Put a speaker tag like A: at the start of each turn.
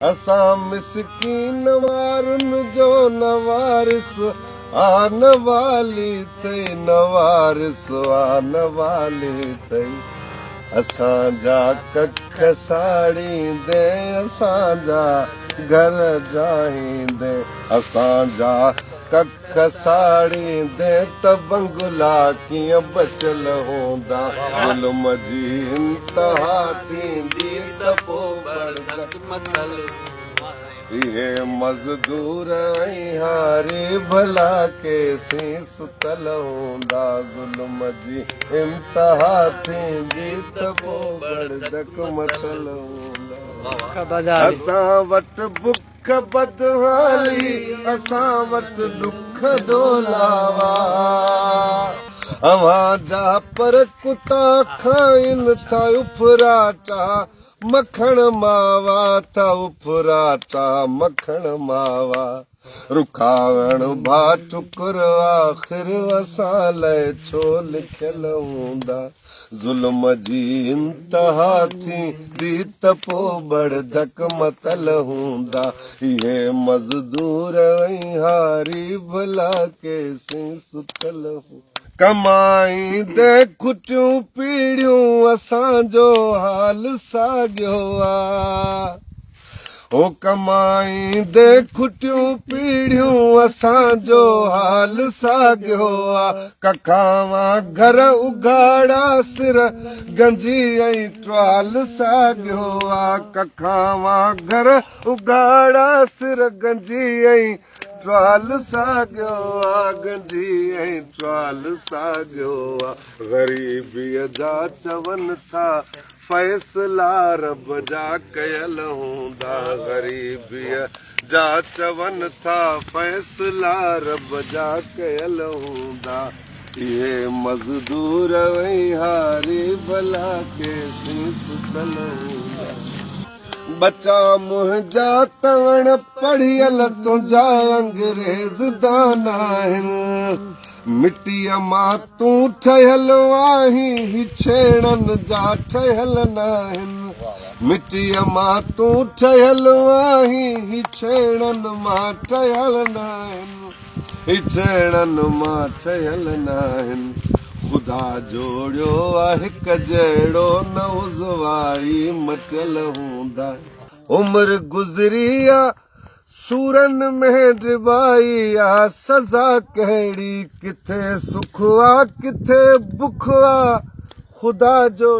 A: असां मिसकीन वारन जो नवारिस आन वाली तई नवारिस आन वाली तई असांजा कख साड़ींदे असांजा घर ड्राहींदे असांजा कख साड़ींदे त बंगला कीअं बचियल हूंदा ज़ुल्म जी इंतहा थींदी त पोइ बरदक मथल इहे मज़दूर ऐं हारी भला केसीं सुतल हूंदा ज़ुल्म जी इंतहा थींदी त पोइ बरदक मथल हूंदा असां वटि बुख बदहाली असां वटि दुख डोलावा अवां जा पर कुता खाइनि था उफराटा मखण मावा था उफराटा मखण मावा रुखावण भा टुकर आख़िर असां लाइ छो लिखियल हूंदा ज़ुल्म जी इंतहा थींदी त पोइ बरदक मथल हूंदा इहे मज़दूर ऐं हारी भला केसीं सुतल हूंदा कमाईंदे खुटियूं पीढ़ियूं असांजो हाल साॻियो आहे ओ कमाईंदे खुटियूं पीढ़ियूं असांजो हाल साॻियो आहे कखावा घर उघाड़ा सिर गंजी ऐं ट्वाल साॻियो आहे कखावा घर उघाड़ा सिर गंजी ऐं ट्वाल साॻियो आहे गंजी ऐं ट्वाल साॻियो आहे ग़रीबीअ जा चवनि था फ़ैसला रब जा कयल हूंदा ग़रीबीअ जा चवनि था फ़ैसला रब जा कयल हूंदा इहे मज़दूर ऐं हारी भला केसीं सुतल हूंदा बचा मुंहिंजा तवण पढ़ियल तुंहिंजा अंग्रेज़ दान आहिनि मिटीअ मां तूं ठहियल आहीं छेड़नि जा ठहियल न आहिनि मिटीअ मां तूं ठहियल आहीं छेड़नि मां ठहियल न आहिनि छेड़नि मां ठहियल न आहिनि ख़ुदा जोड़ियो आहे हिकु जहिड़ो न उज़वाई मटियल हूंदा उमिरि गुज़री आहे सूरनि में डिबाई आहे सज़ा कहिड़ी किथे सुख आहे किथे बुख आहे ख़ुदा जो